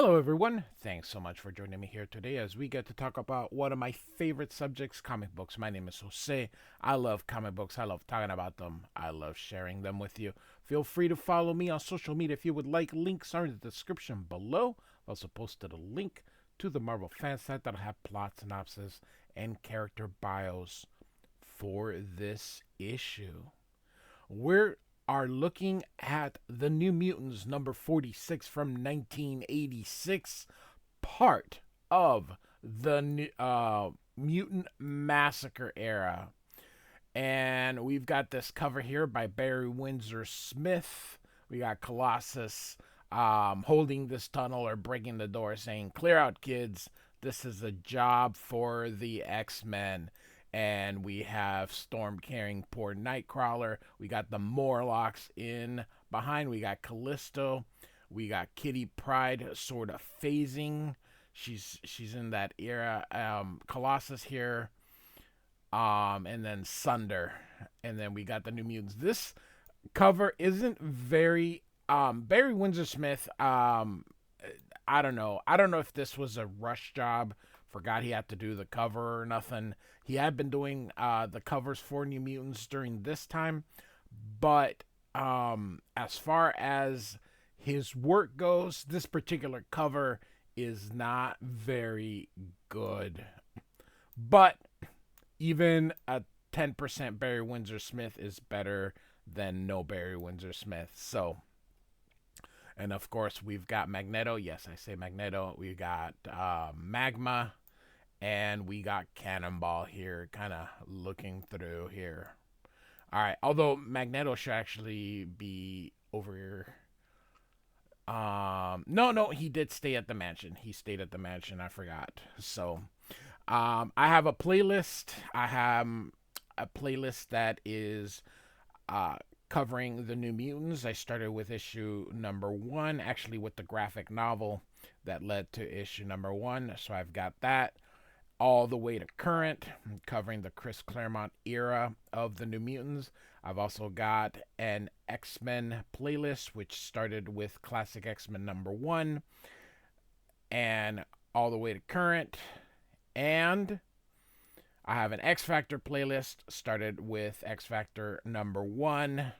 Hello, everyone. Thanks so much for joining me here today as we get to talk about one of my favorite subjects, comic books. My name is Jose. I love comic books. I love talking about them. I love sharing them with you. Feel free to follow me on social media if you would like. Links are in the description below. I've also posted a link to the Marvel fan site that'll have plot synopsis and character bios for this issue. We are looking at the New Mutants number 46 from 1986, part of the Mutant Massacre era. And we've got this cover here by Barry Windsor Smith. We got Colossus holding this tunnel or breaking the door saying, "Clear out, kids. This is a job for the X-Men." And we have Storm carrying poor Nightcrawler. We got the Morlocks in behind. We got Callisto. We got Kitty Pryde sort of phasing. She's in that era. Colossus here. And then Sunder. And then we got the New Mutants. This cover isn't very Barry Windsor Smith. I don't know. I don't know if this was a rush job. Forgot he had to do the cover or nothing. He had been doing the covers for New Mutants during this time, but as far as his work goes, this particular cover is not very good. But even a 10% Barry Windsor Smith is better than no Barry Windsor Smith. So, and of course, we've got Magneto. Yes, I say Magneto. We got Magma. And we got Cannonball here, kind of looking through here. All right, although Magneto should actually be over here. No, he did stay at the mansion. He stayed at the mansion. I forgot. So, I have a playlist. I have a playlist that is covering the New Mutants. I started with issue number 1, actually with the graphic novel that led to issue number 1. So I've got that all the way to current, covering the Chris Claremont era of the New Mutants. I've also got an X-Men playlist, which started with Classic X-Men number 1 and all the way to current. And I have an X Factor playlist, started with X Factor number 1.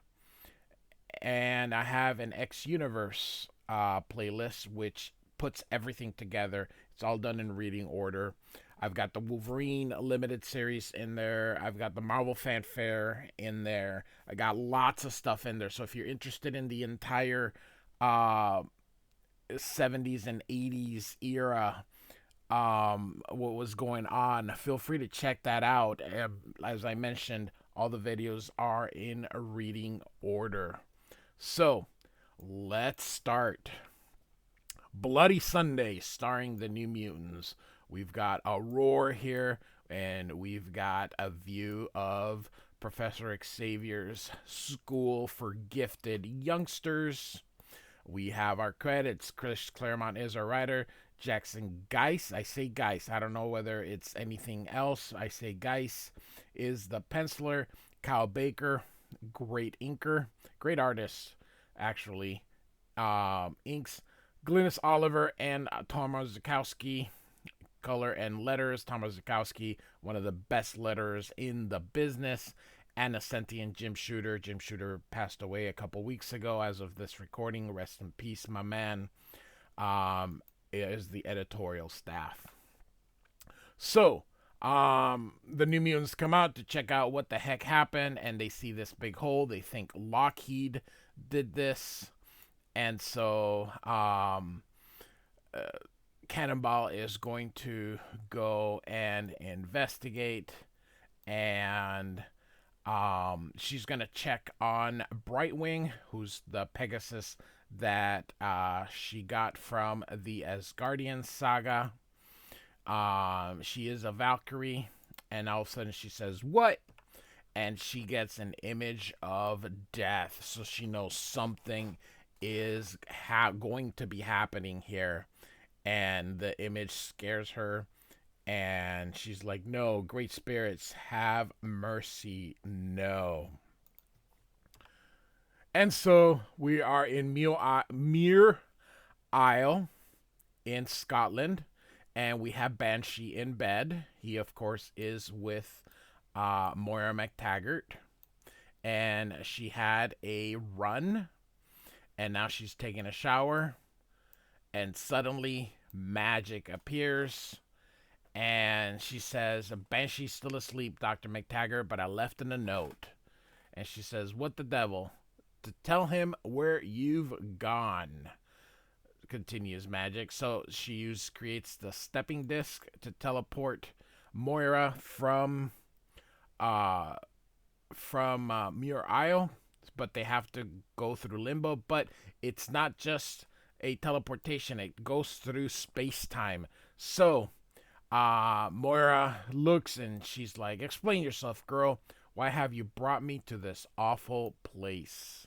And I have an X Universe playlist, which puts everything together. It's all done in reading order. I've got the Wolverine limited series in there. I've got the Marvel Fanfare in there. I got lots of stuff in there. So if you're interested in the entire 70s and 80s era, what was going on, feel free to check that out. As I mentioned, all the videos are in a reading order. So let's start. Bloody Sunday, starring the New Mutants. We've got a roar here, and we've got a view of Professor Xavier's school for gifted youngsters. We have our credits. Chris Claremont is our writer. Jackson Guice, I say Guice, I don't know whether it's anything else. I say Guice is the penciler. Kyle Baker, great inker, great artist, actually. Inks. Glynis Oliver and Thomas Zukowski, color and letters. Thomas Zukowski, one of the best letters in the business. Anna Senti and Jim Shooter. Jim Shooter passed away a couple weeks ago as of this recording. Rest in peace, my man. Is the editorial staff. So, the New Mutants come out to check out what the heck happened, and they see this big hole. They think Lockheed did this. And so Cannonball is going to go and investigate, and she's going to check on Brightwing, who's the Pegasus that she got from the Asgardian saga. She is a Valkyrie, and all of a sudden she says, "What?" And she gets an image of death, so she knows something is going to be happening here, and the image scares her, and she's like, "No, great spirits, have mercy, no." And so we are in Muir Isle, in Scotland, and we have Banshee in bed. He, of course, is with Moira McTaggart, and she had a run, and now she's taking a shower, and suddenly magic appears. And she says, Banshee's still asleep, Dr. McTaggart, but I left in a note. And she says, what the devil? To tell him where you've gone, continues Magic. So creates the stepping disc to teleport Moira uh Muir Isle, but they have to go through limbo. But it's not just a teleportation, it goes through space time. So Moira looks and she's like, explain yourself, girl. Why have you brought me to this awful place?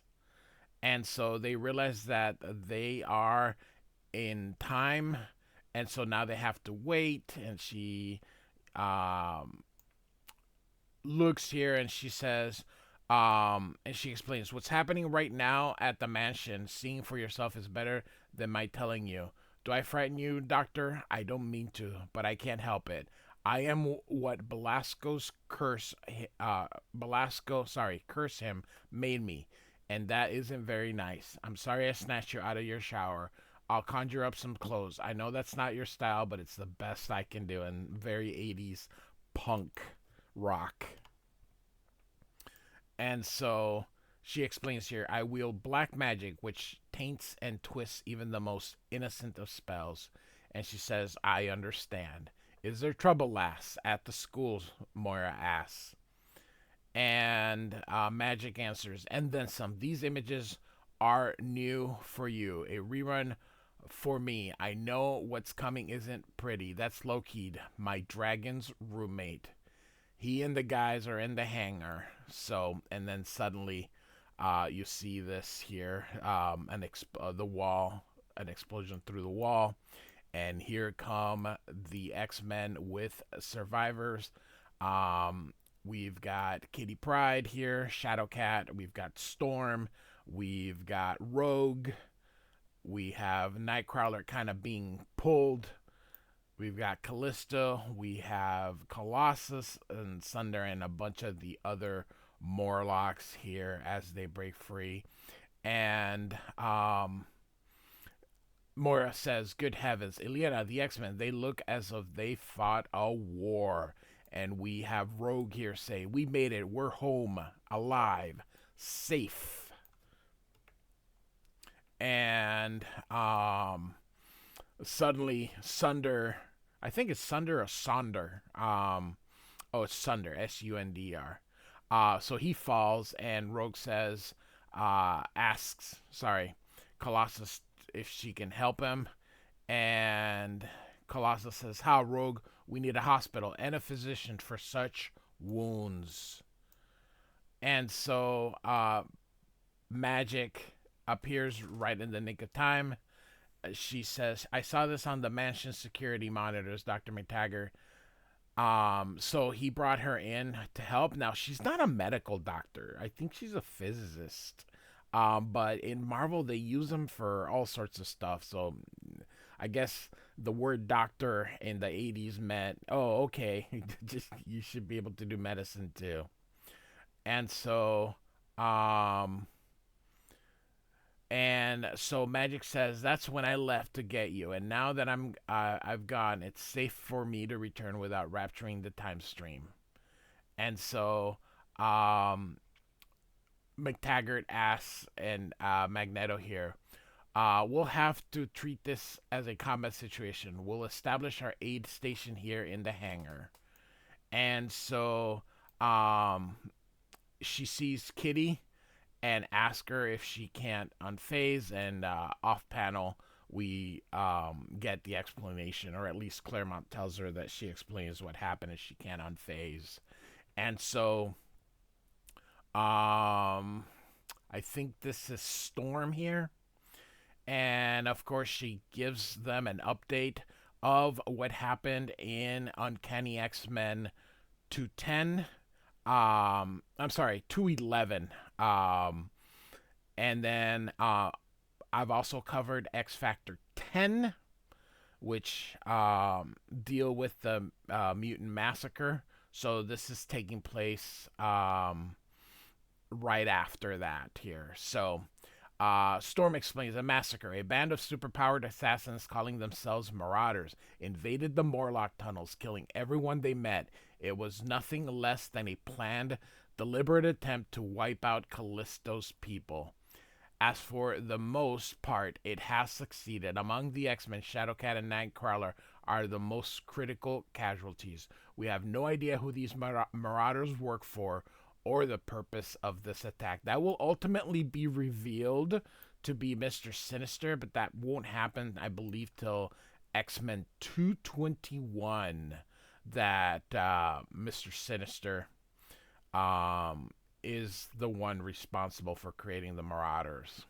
And so they realize that they are in time, and so now they have to wait. And she um, looks here and she says, and she explains what's happening right now at the mansion. Seeing for yourself is better than my telling you. Do I frighten you, Doctor? I don't mean to, but I can't help it. I am what curse him, made me, and that isn't very nice. I'm sorry I snatched you out of your shower. I'll conjure up some clothes. I know that's not your style, but it's the best I can do, and very 80s punk rock. And so she explains here, I wield black magic, which taints and twists even the most innocent of spells. And she says, I understand. Is there trouble, lass, at the schools? Moira asks. And Magic answers, and then some. These images are new for you. A rerun for me. I know what's coming isn't pretty. That's Loki, my dragon's roommate. He and the guys are in the hangar. So, and then suddenly, you see this here, the wall, an explosion through the wall, and here come the X-Men with survivors. We've got Kitty Pryde here, Shadowcat. We've got Storm. We've got Rogue. We have Nightcrawler kind of being pulled. We've got Callisto. We have Colossus and Sunder and a bunch of the other Morlocks here as they break free. And Moira says, good heavens, Eliana, the X-Men, they look as if they fought a war. And we have Rogue here say, we made it. We're home, alive, safe. And suddenly Sunder, I think it's Sunder or Sonder. It's Sunder, S-U-N-D-R. So he falls, and Rogue says, Colossus if she can help him. And Colossus says, how, Rogue? We need a hospital and a physician for such wounds. And so Magic appears right in the nick of time. She says, I saw this on the mansion security monitors, Dr. McTaggart. So he brought her in to help. Now, she's not a medical doctor. I think she's a physicist. But in Marvel, they use them for all sorts of stuff. So I guess the word doctor in the 80s meant, oh, okay, just you should be able to do medicine too. And so Magic says, that's when I left to get you, and now that I've gone, it's safe for me to return without rapturing the time stream. And so McTaggart asks, and Magneto here, we'll have to treat this as a combat situation. We'll establish our aid station here in the hangar. And so she sees Kitty and asks her if she can't unphase, and off panel we get the explanation, or at least Claremont tells her that she explains what happened and she can't unphase. And so I think this is Storm here. And of course, she gives them an update of what happened in Uncanny X-Men 210. I'm sorry, 211. And then I've also covered X Factor 10, which deal with the mutant massacre. So this is taking place right after that here. So Storm explains a massacre. A band of superpowered assassins calling themselves Marauders invaded the Morlock tunnels, killing everyone they met. It was nothing less than a planned, deliberate attempt to wipe out Callisto's people. As for the most part, it has succeeded. Among the X-Men, Shadowcat and Nightcrawler are the most critical casualties. We have no idea who these marauders work for or the purpose of this attack. That will ultimately be revealed to be Mr. Sinister, but that won't happen, I believe, till X-Men 221 that Mr. Sinister is the one responsible for creating the Marauders.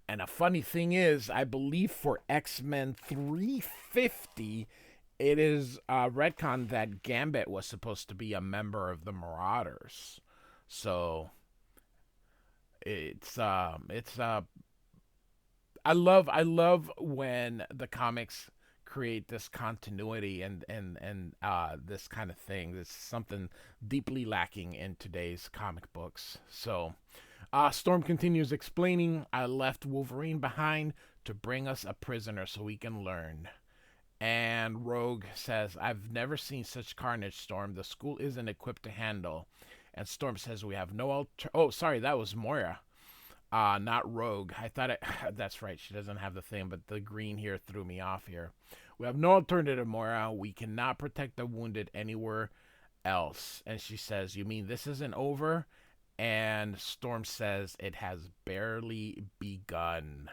And a funny thing is, I believe for X-Men 350, it is retcon that Gambit was supposed to be a member of the Marauders. So I love when the comics create this continuity and this kind of thing. This is something deeply lacking in today's comic books. So Storm continues explaining, I left Wolverine behind to bring us a prisoner so we can learn. And Rogue says, I've never seen such carnage, Storm. The school isn't equipped to handle. And Storm says, we have no Oh, sorry, that was Moira. Not Rogue. I thought it... That's right, she doesn't have the thing, but the green here threw me off here. We have no alternative, Moira. We cannot protect the wounded anywhere else. And she says, you mean this isn't over? And Storm says, it has barely begun.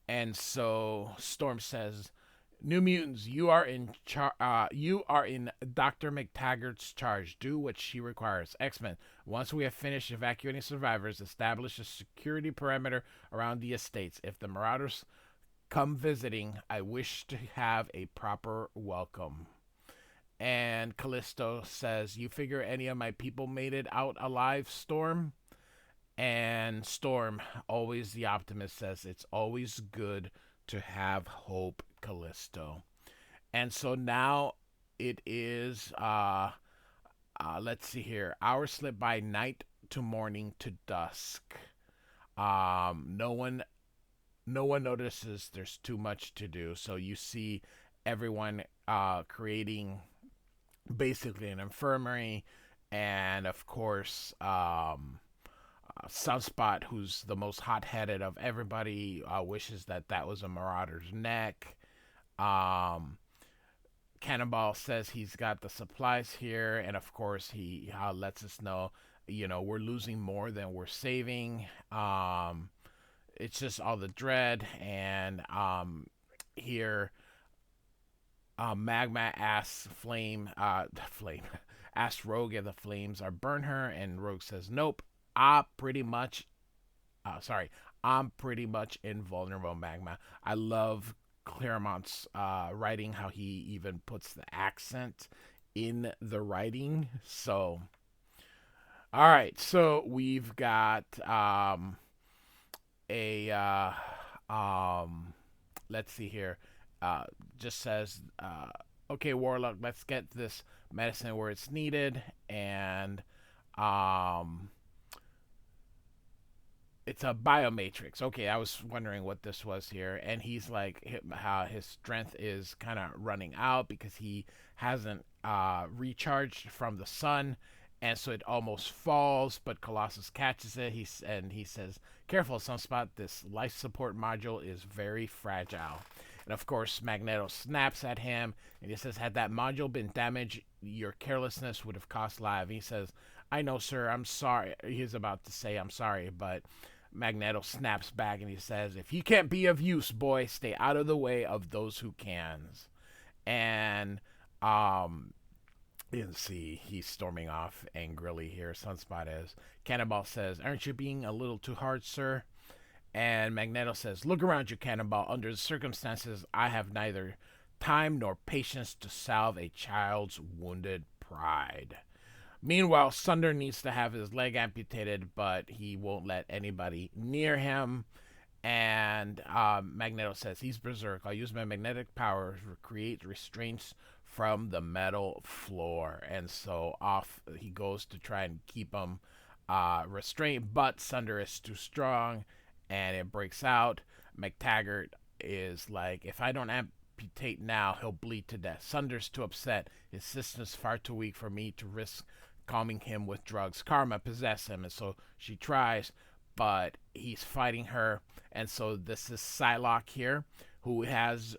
And so Storm says, New Mutants, you are in Dr. McTaggart's charge. Do what she requires. X-Men, once we have finished evacuating survivors, establish a security perimeter around the estates. If the Marauders come visiting, I wish to have a proper welcome. And Callisto says, you figure any of my people made it out alive, Storm? And Storm, always the optimist, says, it's always good to have hope, Callisto. And so now it is, let's see here, hours slip by, night to morning to dusk. No one notices there's too much to do. So you see everyone creating basically an infirmary, and of course Sunspot, who's the most hot-headed of everybody, wishes that was a Marauder's neck. Cannonball says he's got the supplies here, and of course he lets us know, we're losing more than we're saving. It's just all the dread, and here Magma asks asks Rogue if the flames are burn her, and Rogue says nope. I'm pretty much invulnerable, Magma. I love Claremont's writing, how he even puts the accent in the writing. So, all right, so we've got let's see here. Just says, okay, Warlock, let's get this medicine where it's needed, and it's a biomatrix. Okay, I was wondering what this was here. And he's like, how his strength is kind of running out because he hasn't recharged from the sun. And so it almost falls, but Colossus catches it. He says, careful, Sunspot, this life support module is very fragile. And of course, Magneto snaps at him, and he says, had that module been damaged, your carelessness would have cost lives. He says, I know, sir, I'm sorry. He's about to say, I'm sorry, but Magneto snaps back and he says, if you can't be of use, boy, stay out of the way of those who can. And you see, he's storming off angrily here. Sunspot is. Cannonball says, aren't you being a little too hard, sir? And Magneto says, look around you, Cannonball. Under the circumstances, I have neither time nor patience to salve a child's wounded pride. Meanwhile, Sunder needs to have his leg amputated, but he won't let anybody near him. And Magneto says he's berserk. I'll use my magnetic powers to create restraints from the metal floor. And so off he goes to try and keep him restrained, but Sunder is too strong and it breaks out. McTaggart is like, if I don't amputate now, he'll bleed to death. Sunder's too upset. His system's far too weak for me to risk calming him with drugs. Karma possesses him, and so she tries, but he's fighting her. And so this is Psylocke here, who has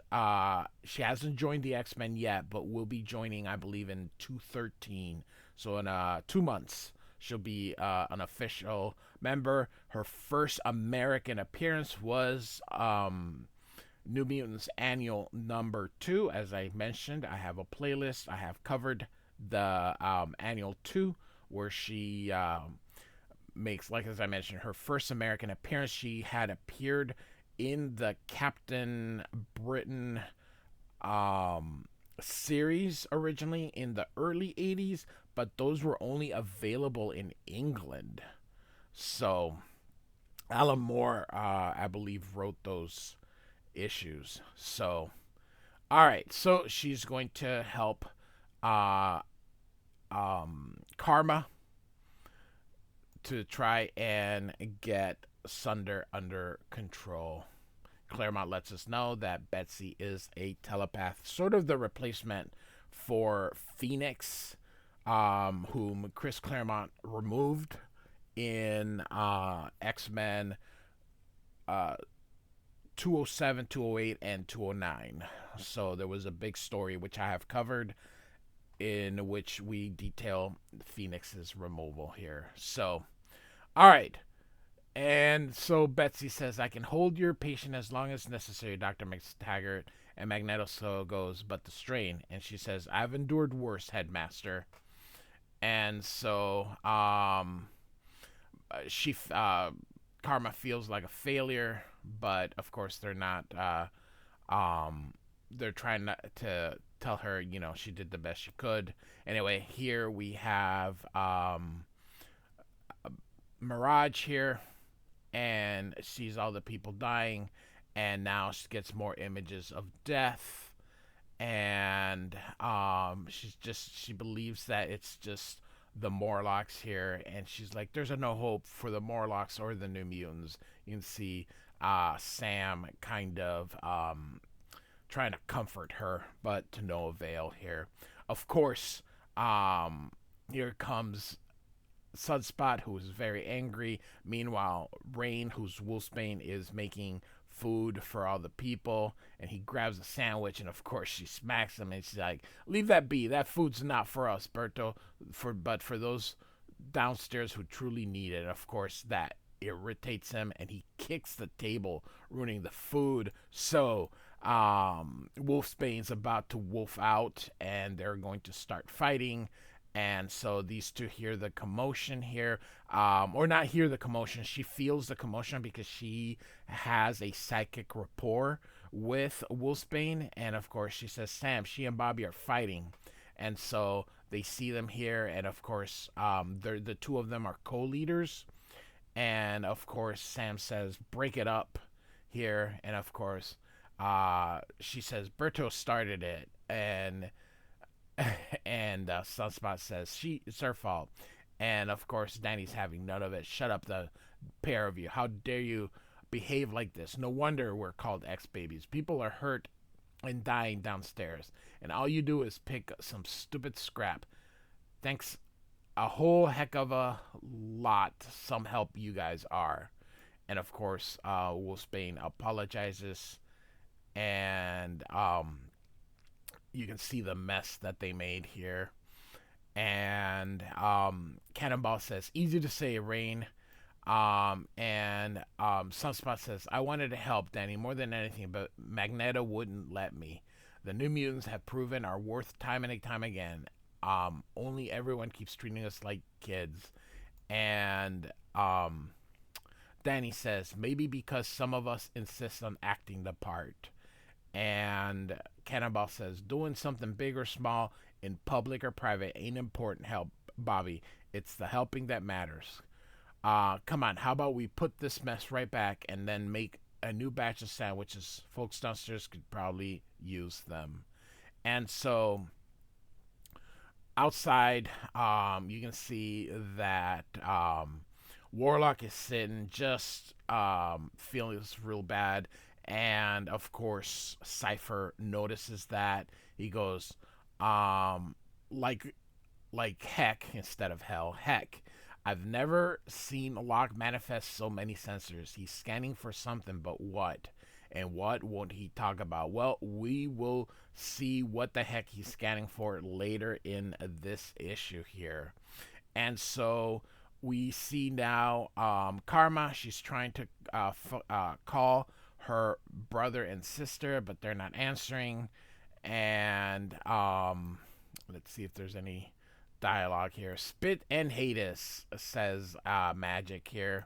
she hasn't joined the X-Men yet, but will be joining, I believe, in 213. So in 2 months, she'll be an official member. Her first American appearance was New Mutants Annual #2. As I mentioned, I have a playlist. I have covered the Annual 2, where she makes, like as I mentioned, her first American appearance. She had appeared in the Captain Britain series originally in the early 80s, but those were only available in England. So Alan Moore, I believe, wrote those issues. So, all right. So she's going to help uh, Karma to try and get Sunder under control. Claremont lets us know that Betsy is a telepath, sort of the replacement for Phoenix, whom Chris Claremont removed in X-Men 207, 208, and 209. So there was a big story which I have covered, in which we detail Phoenix's removal here. So, all right. And so Betsy says, I can hold your patient as long as necessary, Dr. McTaggart. And Magneto so goes, but the strain. And she says, I've endured worse, Headmaster. And so she Karma feels like a failure, but of course they're not. They're trying not to tell her, she did the best she could. Anyway, here we have Mirage here, and sees all the people dying, and now she gets more images of death, and she believes that it's just the Morlocks here, and she's like, there's no hope for the Morlocks or the New Mutants. You can see Sam kind of trying to comfort her, but to no avail here. Of course, here comes Sunspot, who is very angry. Meanwhile, Rain, who's Wolfsbane, is making food for all the people, and he grabs a sandwich, and of course she smacks him, and she's like, leave that be, that food's not for us, Berto, but for those downstairs who truly need it. Of course that irritates him, and he kicks the table, ruining the food. So Wolfsbane's about to wolf out, and they're going to start fighting. And so these two hear the commotion here, or not hear the commotion. She feels the commotion because she has a psychic rapport with Wolfsbane. And of course, she says, Sam, she and Bobby are fighting. And so they see them here. And of course, the two of them are co-leaders. And of course, Sam says, break it up here. And of course, she says, Berto started it. And Sunspot says it's her fault, and of course Danny's having none of it. Shut up, the pair of you! How dare you behave like this? No wonder we're called X-babies. People are hurt and dying downstairs, and all you do is pick some stupid scrap. Thanks a whole heck of a lot. Some help you guys are. And of course, Wolfsbane apologizes, and you can see the mess that they made here. And Cannonball says, easy to say, Rain. And Sunspot says, I wanted to help Danny more than anything, but Magneto wouldn't let me. The New Mutants have proven our worth time and time again. Only everyone keeps treating us like kids. And Danny says, maybe because some of us insist on acting the part. And Cannonball says, doing something big or small, in public or private, ain't important, help, Bobby. It's the helping that matters. Come on, how about we put this mess right back and then make a new batch of sandwiches. Folks downstairs could probably use them. And so outside, you can see that Warlock is sitting, just feeling this real bad. And of course, Cypher notices that. He goes, um, like, heck instead of hell. Heck, I've never seen Locke manifest so many sensors. He's scanning for something, but what? And what won't he talk about? Well, we will see what the heck he's scanning for later in this issue here. And so we see now Karma. She's trying to call her brother and sister, but they're not answering. And let's see if there's any dialogue here. Spit and Hades, says Magic here.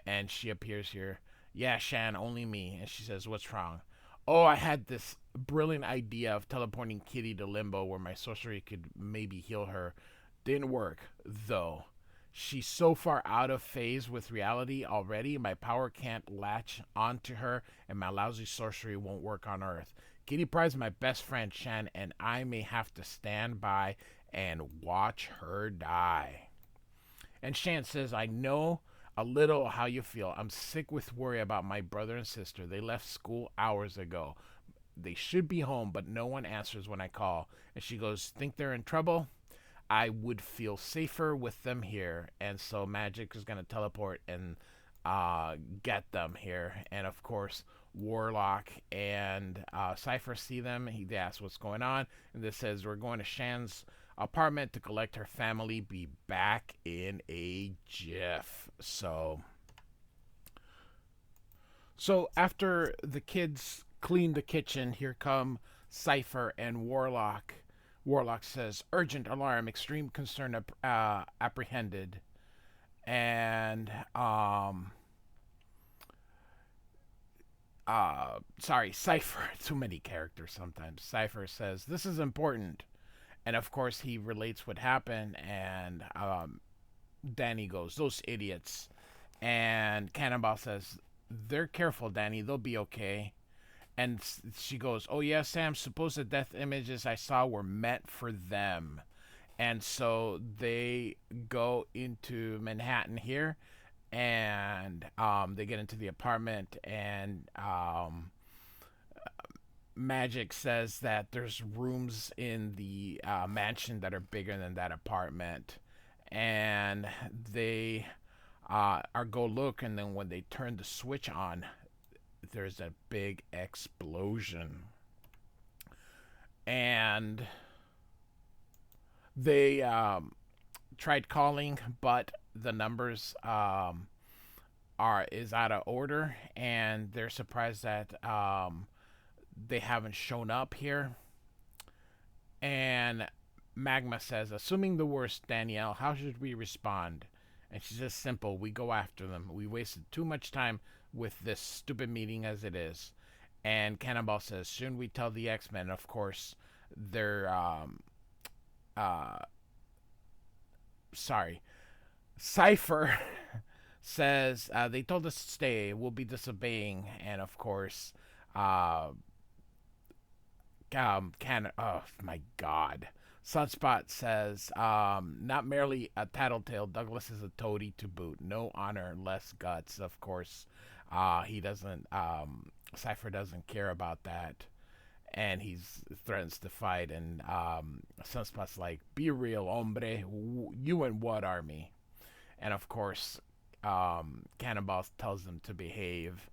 And she appears here. Yeah, Shan, only me. And she says, what's wrong? Oh, I had this brilliant idea of teleporting Kitty to Limbo where my sorcery could maybe heal her. Didn't work, though. She's so far out of phase with reality already, my power can't latch onto her, and my lousy sorcery won't work on Earth. Kitty Pryde's my best friend, Shan, and I may have to stand by and watch her die. And Shan says, I know a little how you feel. I'm sick with worry about my brother and sister. They left school hours ago. They should be home, but no one answers when I call. And she goes, think they're in trouble? I would feel safer with them here. And so Magic is going to teleport and get them here. And of course, Warlock and Cypher see them. They ask what's going on. And this says, we're going to Shan's apartment to collect her family. Be back in a jiff. So after the kids clean the kitchen, here come Cypher and Warlock. Warlock says, urgent alarm, extreme concern apprehended. And sorry, Cypher, too many characters sometimes. Cypher says, this is important. And of course he relates what happened, and Danny goes, those idiots. And Cannonball says, they're careful, Danny, they'll be okay. And she goes, oh yeah, Sam, suppose the death images I saw were meant for them. And so they go into Manhattan here, and they get into the apartment, and Magic says that there's rooms in the mansion that are bigger than that apartment. And they are go look, and then when they turn the switch on, there's a big explosion. And they tried calling, but the numbers is out of order, and they're surprised that they haven't shown up here. And Magma says, assuming the worst, Danielle, how should we respond? And she says, simple, we go after them. We wasted too much time with this stupid meeting as it is. And Cannonball says, shouldn't we tell the X-Men? Of course, they're sorry. Cypher says, they told us to stay. We'll be disobeying. And of course, oh my God. Sunspot says, not merely a tattletale, Douglas is a toady to boot. No honor, less guts. Of course, he doesn't, Cypher doesn't care about that. And he threatens to fight. And Sunspot's like, be real, hombre. You and what army? And of course, Cannonball tells them to behave.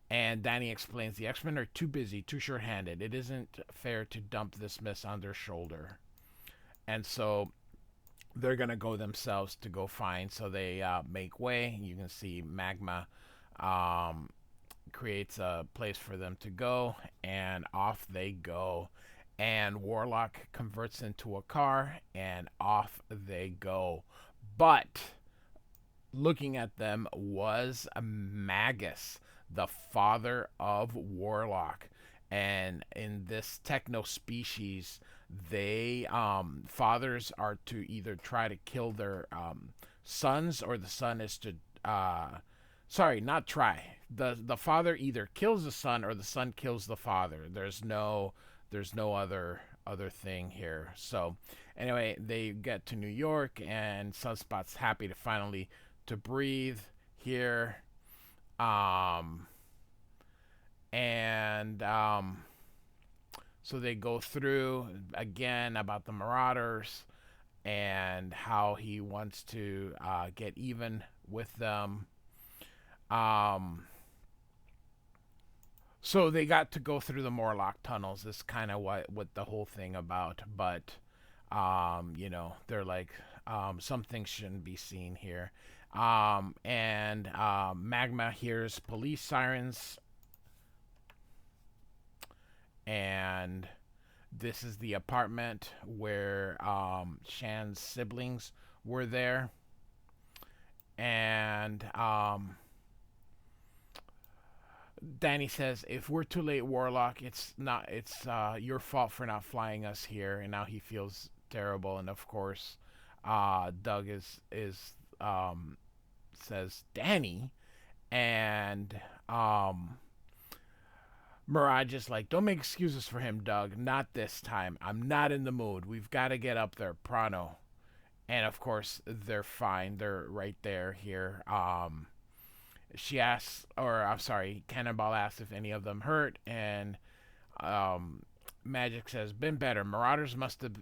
And Danny explains the X-Men are too busy, too short-handed. It isn't fair to dump this mess on their shoulder. And so they're going to go themselves to go find. So they make way. You can see Magma creates a place for them to go. And off they go. And Warlock converts into a car. And off they go. But looking at them was Magus, the father of Warlock. And in this techno species, they fathers are to either try to kill their sons, or the son is to sorry, not try. the father either kills the son or the son kills the father. There's no other thing here. So anyway, they get to New York, and Sunspot's happy to finally to breathe here. Um, and So they go through again about the Marauders and how he wants to get even with them. Um, so they got to go through the Morlock tunnels. Is kind of what the whole thing about. But they're like some things shouldn't be seen here. And Magma hears police sirens, and this is the apartment where Shan's siblings were there. And Danny says, "If we're too late, Warlock, it's not. It's your fault for not flying us here." And now he feels terrible. And of course, Doug is says, "Danny," and Mirage is like, "Don't make excuses for him, Doug. Not this time. I'm not in the mood. We've got to get up there, pronto." And of course, they're fine. They're right there here. She asks, or I'm sorry, Cannonball asks if any of them hurt, and Magic says, "Been better. Marauders must have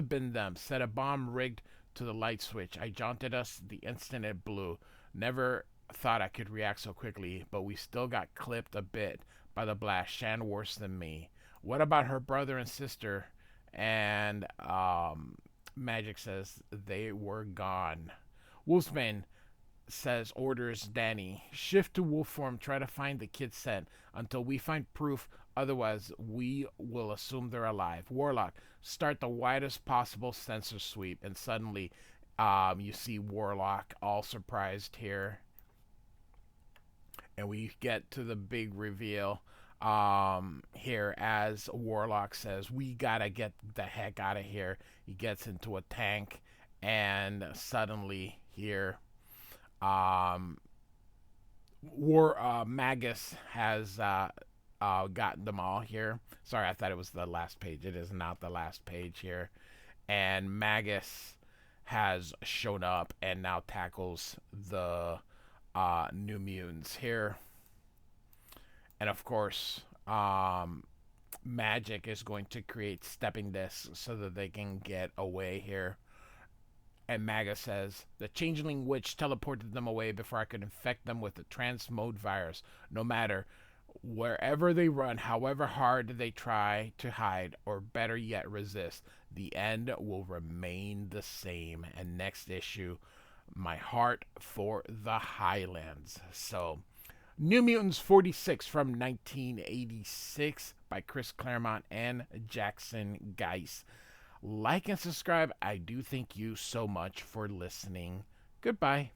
been them. Set a bomb rigged to the light switch. I jaunted us the instant it blew. Never thought I could react so quickly, but we still got clipped a bit by the blast. Shan worse than me. What about her brother and sister?" And Magic says they were gone. Wolfsbane says, orders Danny, "Shift to wolf form, try to find the kid's scent until we find proof, otherwise we will assume they're alive. Warlock, start the widest possible sensor sweep." And suddenly you see Warlock all surprised here, and we get to the big reveal here as Warlock says, "We gotta get the heck out of here." He gets into a tank, and suddenly here Magus has gotten them all here. Sorry, I thought it was the last page. It is not the last page here. And Magus has shown up and now tackles the New Mutants here. And of course, Magic is going to create stepping discs so that they can get away here. And Maga says, "The changeling witch teleported them away before I could infect them with the transmode virus. No matter wherever they run, however hard they try to hide, or better yet resist, the end will remain the same." And next issue, "My heart for the Highlands." So, New Mutants 46 from 1986 by Chris Claremont and Jackson Guice. Like and subscribe. I do thank you so much for listening. Goodbye.